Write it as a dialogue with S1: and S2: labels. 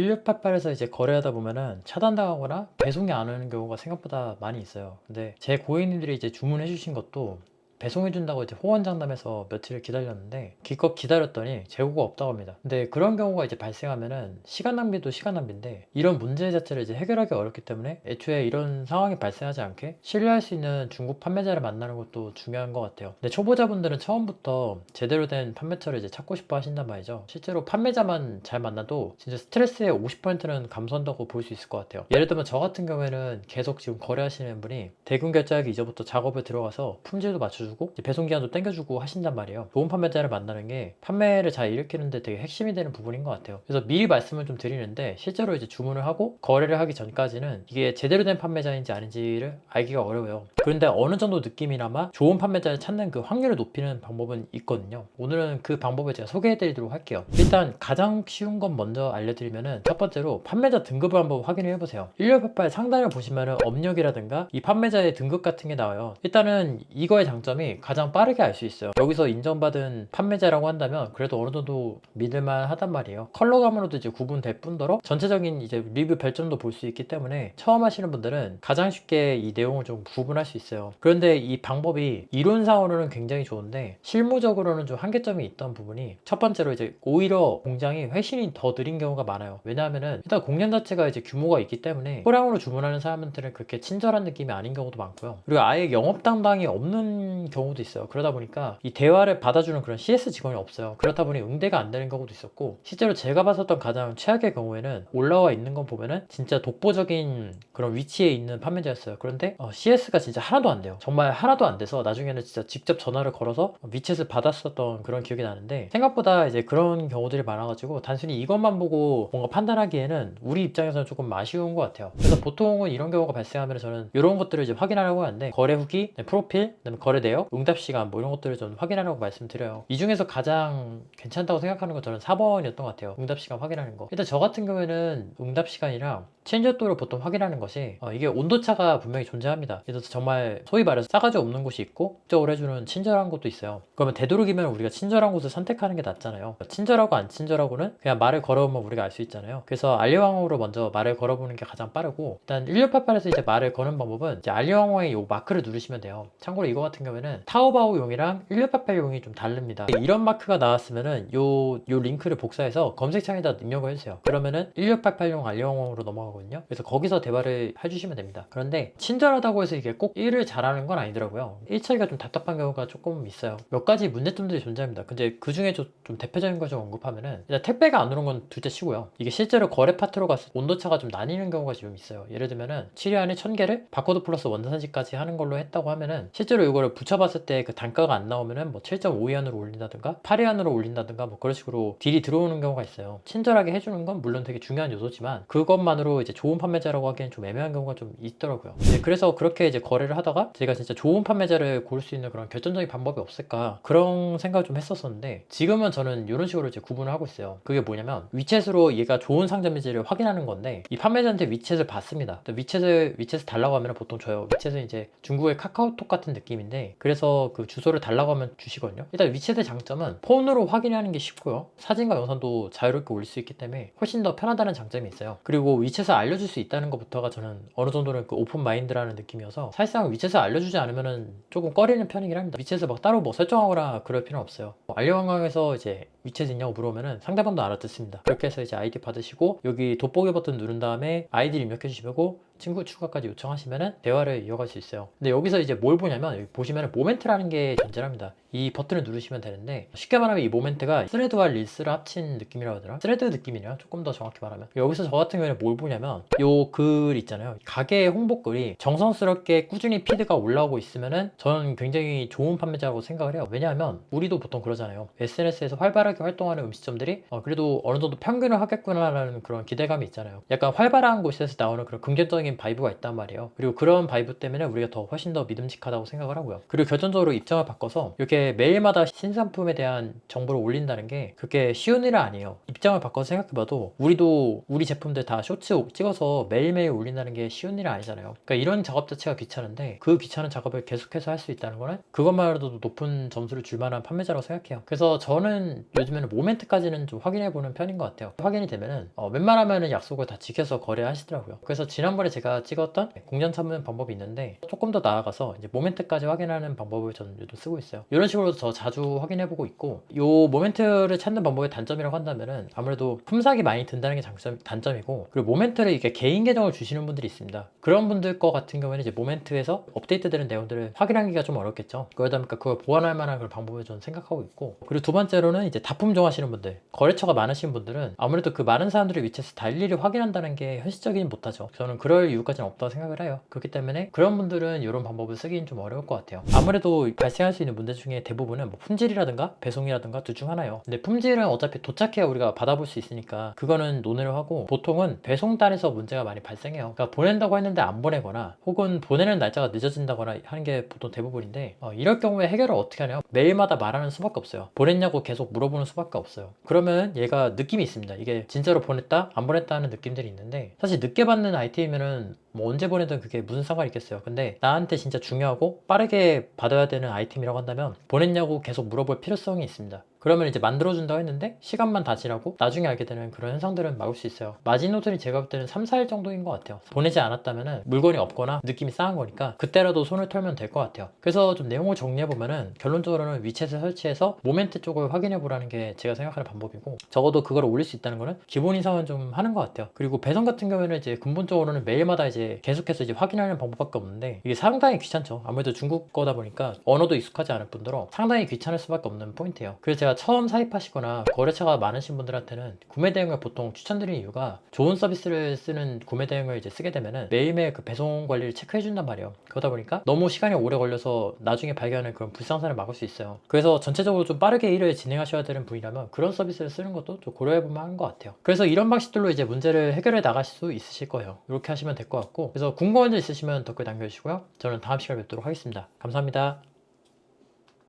S1: 1688에서 이제 거래하다 보면은 차단당하거나 배송이 안 오는 경우가 생각보다 많이 있어요. 근데 제 고객님들이 이제 주문해 주신 것도 배송해준다고 이제 호언장담해서 며칠을 기다렸는데 기껏 기다렸더니 재고가 없다고 합니다. 근데 그런 경우가 이제 발생하면은 시간 낭비도 시간 낭비인데 이런 문제 자체를 이제 해결하기 어렵기 때문에 애초에 이런 상황이 발생하지 않게 신뢰할 수 있는 중국 판매자를 만나는 것도 중요한 것 같아요. 근데 초보자분들은 처음부터 제대로 된 판매처를 이제 찾고 싶어 하신단 말이죠. 실제로 판매자만 잘 만나도 진짜 스트레스의 50%는 감소한다고 볼 수 있을 것 같아요. 예를 들면 저 같은 경우에는 계속 지금 거래하시는 분이 대금 결제하기 이전부터 작업에 들어가서 품질도 맞춰주고 이제 배송기한도 땡겨주고 하신단 말이에요. 좋은 판매자를 만나는 게 판매를 잘 일으키는데 되게 핵심이 되는 부분인 것 같아요. 그래서 미리 말씀을 좀 드리는데 실제로 이제 주문을 하고 거래를 하기 전까지는 이게 제대로 된 판매자인지 아닌지를 알기가 어려워요. 그런데 어느 정도 느낌이나마 좋은 판매자를 찾는 그 확률을 높이는 방법은 있거든요. 오늘은 그 방법을 제가 소개해 드리도록 할게요. 일단 가장 쉬운 건 먼저 알려드리면은 첫 번째로 판매자 등급을 한번 확인을 해보세요. 1688 상단을 보시면은 업력이라든가 이 판매자의 등급 같은 게 나와요. 일단은 이거의 장점이 가장 빠르게 알 수 있어요. 여기서 인정받은 판매자라고 한다면 그래도 어느 정도 믿을만 하단 말이에요. 컬러감으로도 이제 구분될 뿐더러 전체적인 이제 리뷰 별점도 볼 수 있기 때문에 처음 하시는 분들은 가장 쉽게 이 내용을 좀 구분할 수 있어요. 그런데 이 방법이 이론상으로는 굉장히 좋은데 실무적으로는 좀 한계점이 있던 부분이 첫 번째로 이제 오히려 공장이 회신이 더 느린 경우가 많아요. 왜냐하면은 일단 공장 자체가 이제 규모가 있기 때문에 소량으로 주문하는 사람들은 그렇게 친절한 느낌이 아닌 경우도 많고요. 그리고 아예 영업 담당이 없는 경우도 있어요. 그러다 보니까 이 대화를 받아주는 그런 CS 직원이 없어요. 그렇다 보니 응대가 안 되는 경우도 있었고 실제로 제가 봤었던 가장 최악의 경우에는 올라와 있는 건 보면은 진짜 독보적인 그런 위치에 있는 판매자였어요. 그런데 CS가 진짜 하나도 안 돼요. 정말 하나도 안 돼서 나중에는 진짜 직접 전화를 걸어서 위챗을 받았었던 그런 기억이 나는데 생각보다 이제 그런 경우들이 많아가지고 단순히 이것만 보고 뭔가 판단하기에는 우리 입장에서는 조금 아쉬운 것 같아요. 그래서 보통은 이런 경우가 발생하면 저는 이런 것들을 이제 확인하려고 하는데 거래 후기, 프로필, 그다음에 거래 내역, 응답 시간 뭐 이런 것들을 좀 확인하라고 말씀드려요. 이 중에서 가장 괜찮다고 생각하는 건 저는 4번이었던 것 같아요. 응답 시간 확인하는 거. 일단 저 같은 경우에는 응답 시간이랑 체인저도를 보통 확인하는 것이 이게 온도차가 분명히 존재합니다. 그래서 정말 소위 말해서 싸가지 없는 곳이 있고 적을 해주는 친절한 곳도 있어요. 그러면 되도록이면 우리가 친절한 곳을 선택하는 게 낫잖아요. 친절하고 안 친절하고는 그냥 말을 걸어보면 우리가 알 수 있잖아요. 그래서 알리왕으로 먼저 말을 걸어보는 게 가장 빠르고 일단 1688에서 이제 말을 거는 방법은 이제 알리왕의 이 마크를 누르시면 돼요. 참고로 이거 같은 경우에는 타오바오용이랑 1688용이 좀 다릅니다. 이런 마크가 나왔으면은 요 링크를 복사해서 검색창에다 입력을 해주세요. 그러면은 1688용 알리왕으로 넘어가거든요. 그래서 거기서 대화를 해주시면 됩니다. 그런데 친절하다고 해서 이게 꼭 일을 잘하는 건 아니더라고요. 일처리가 좀 답답한 경우가 조금 있어요. 몇 가지 문제점들이 존재합니다. 근데 그 중에 좀 대표적인 걸 좀 언급하면은 일단 택배가 안 오는 건 둘째 치고요. 이게 실제로 거래 파트로 갔을 때 온도차가 좀 나뉘는 경우가 좀 있어요. 예를 들면은 7일 안에 1000개를 바코드 플러스 원산지까지 하는 걸로 했다고 하면은 실제로 이거를 붙여봤을 때 그 단가가 안 나오면은 뭐 7.5위 안으로 올린다든가 8위 안으로 올린다든가 뭐 그런 식으로 딜이 들어오는 경우가 있어요. 친절하게 해주는 건 물론 되게 중요한 요소지만 그것만으로 이제 좋은 판매자라고 하기엔 좀 애매한 경우가 좀 있더라고요. 네, 그래서 그렇게 이제 거래를 하다가 제가 진짜 좋은 판매자를 고를 수 있는 그런 결정적인 방법이 없을까 그런 생각을 좀 했었었는데 지금은 저는 이런 식으로 이제 구분을 하고 있어요. 그게 뭐냐면 위챗으로 얘가 좋은 상점인지를 확인하는 건데 이 판매자한테 위챗을 받습니다. 위챗을 달라고 하면 보통 줘요. 위챗은 이제 중국의 카카오톡 같은 느낌인데 그래서 그 주소를 달라고 하면 주시거든요. 일단 위챗의 장점은 폰으로 확인하는 게 쉽고요. 사진과 영상도 자유롭게 올릴 수 있기 때문에 훨씬 더 편하다는 장점이 있어요. 그리고 위챗을 알려줄 수 있다는 것부터가 저는 어느 정도는 그 오픈 마인드라는 느낌이어서 사실상 위챗을 알려주지 않으면은 조금 꺼리는 편이긴 합니다. 위챗을 막 따로 뭐 설정하거나 그럴 필요는 없어요. 알려관광에서 이제 위챗 있냐고 물어보면은 상대방도 알아듣습니다. 그렇게 해서 이제 아이디 받으시고 여기 돋보기 버튼 누른 다음에 아이디를 입력해 주시고 친구 추가까지 요청하시면은 대화를 이어갈 수 있어요. 근데 여기서 이제 뭘 보냐면 여기 보시면은 모멘트라는 게 존재합니다. 이 버튼을 누르시면 되는데 쉽게 말하면 이 모멘트가 스레드와 릴스를 합친 느낌이라고 하더라. 스레드 느낌이네요. 조금 더 정확히 말하면 여기서 저 같은 경우에는 뭘 보냐면 요 글 있잖아요. 가게 홍보글이 정성스럽게 꾸준히 피드가 올라오고 있으면은 저는 굉장히 좋은 판매자라고 생각을 해요. 왜냐하면 우리도 보통 그러잖아요. SNS에서 활발하게 활동하는 음식점들이 그래도 어느 정도 평균을 하겠구나라는 그런 기대감이 있잖아요. 약간 활발한 곳에서 나오는 그런 긍정적인 바이브가 있단 말이에요. 그리고 그런 바이브 때문에 우리가 더 훨씬 더 믿음직하다고 생각을 하고요. 그리고 결정적으로 입장을 바꿔서 이렇게 이렇게 매일마다 신상품에 대한 정보를 올린다는 게 그렇게 쉬운 일은 아니에요. 입장을 바꿔서 생각해봐도 우리도 우리 제품들 다 쇼츠 찍어서 매일매일 올린다는 게 쉬운 일은 아니잖아요. 그러니까 이런 작업 자체가 귀찮은데 그 귀찮은 작업을 계속해서 할 수 있다는 거는 그것만으로도 높은 점수를 줄 만한 판매자라고 생각해요. 그래서 저는 요즘에는 모멘트까지는 좀 확인해보는 편인 것 같아요. 확인이 되면은 웬만하면은 약속을 다 지켜서 거래하시더라고요. 그래서 지난번에 제가 찍었던 공장 찾는 방법이 있는데 조금 더 나아가서 이제 모멘트까지 확인하는 방법을 저는 요즘 쓰고 있어요. 이런 식으로 더 자주 확인해보고 있고, 요 모멘트를 찾는 방법의 단점이라고 한다면은 아무래도 품삯이 많이 든다는 게 단점이고, 그리고 모멘트를 이렇게 개인 계정을 주시는 분들이 있습니다. 그런 분들 거 같은 경우에는 이제 모멘트에서 업데이트되는 내용들을 확인하기가 좀 어렵겠죠. 그러다 보니까 그걸 보완할 만한 그런 방법을 저는 생각하고 있고, 그리고 두 번째로는 이제 다품종 하시는 분들, 거래처가 많으신 분들은 아무래도 그 많은 사람들의 위치에서 다 일일이 확인한다는 게 현실적이진 못하죠. 저는 그럴 이유까지는 없다고 생각을 해요. 그렇기 때문에 그런 분들은 이런 방법을 쓰기는 좀 어려울 것 같아요. 아무래도 발생할 수 있는 문제 중에 대부분은 뭐 품질이라든가 배송이라든가 둘 중 하나예요. 근데 품질은 어차피 도착해야 우리가 받아볼 수 있으니까 그거는 논의를 하고, 보통은 배송단에서 문제가 많이 발생해요. 그러니까 보낸다고 했는데 안 보내거나 혹은 보내는 날짜가 늦어진다거나 하는 게 보통 대부분인데, 이럴 경우에 해결을 어떻게 하냐면 매일마다 말하는 수밖에 없어요. 보냈냐고 계속 물어보는 수밖에 없어요. 그러면 얘가 느낌이 있습니다. 이게 진짜로 보냈다 안 보냈다 하는 느낌들이 있는데, 사실 늦게 받는 아이템이면은 뭐 언제 보내든 그게 무슨 상관이 있겠어요. 근데 나한테 진짜 중요하고 빠르게 받아야 되는 아이템이라고 한다면 보냈냐고 계속 물어볼 필요성이 있습니다. 그러면 이제 만들어준다고 했는데 시간만 다 지나고 나중에 알게 되는 그런 현상들은 막을 수 있어요. 마지노선이 제가 볼 때는 3, 4일 정도인 것 같아요. 보내지 않았다면 물건이 없거나 느낌이 싸한 거니까 그때라도 손을 털면 될 것 같아요. 그래서 좀 내용을 정리해보면은 결론적으로는 위챗을 설치해서 모멘트 쪽을 확인해보라는 게 제가 생각하는 방법이고, 적어도 그걸 올릴 수 있다는 거는 기본 이상은 좀 하는 것 같아요. 그리고 배송 같은 경우에는 이제 근본적으로는 매일마다 이제 계속해서 이제 확인하는 방법밖에 없는데, 이게 상당히 귀찮죠. 아무래도 중국 거다 보니까 언어도 익숙하지 않을 뿐더러 상당히 귀찮을 수밖에 없는 포인트예요. 그래서 제가 처음 사입하시거나 거래처가 많으신 분들한테는 구매 대행을 보통 추천드리는 이유가, 좋은 서비스를 쓰는 구매 대행을 이제 쓰게 되면은 매일매일 그 배송 관리를 체크해 준단 말이에요. 그러다 보니까 너무 시간이 오래 걸려서 나중에 발견하는 그런 불상사를 막을 수 있어요. 그래서 전체적으로 좀 빠르게 일을 진행하셔야 되는 분이라면 그런 서비스를 쓰는 것도 좀 고려해 보면 하는 것 같아요. 그래서 이런 방식들로 이제 문제를 해결해 나가실 수 있으실 거예요. 이렇게 하시면 될 것 같고, 그래서 궁금한 점 있으시면 댓글 남겨주시고요. 저는 다음 시간에 뵙도록 하겠습니다. 감사합니다.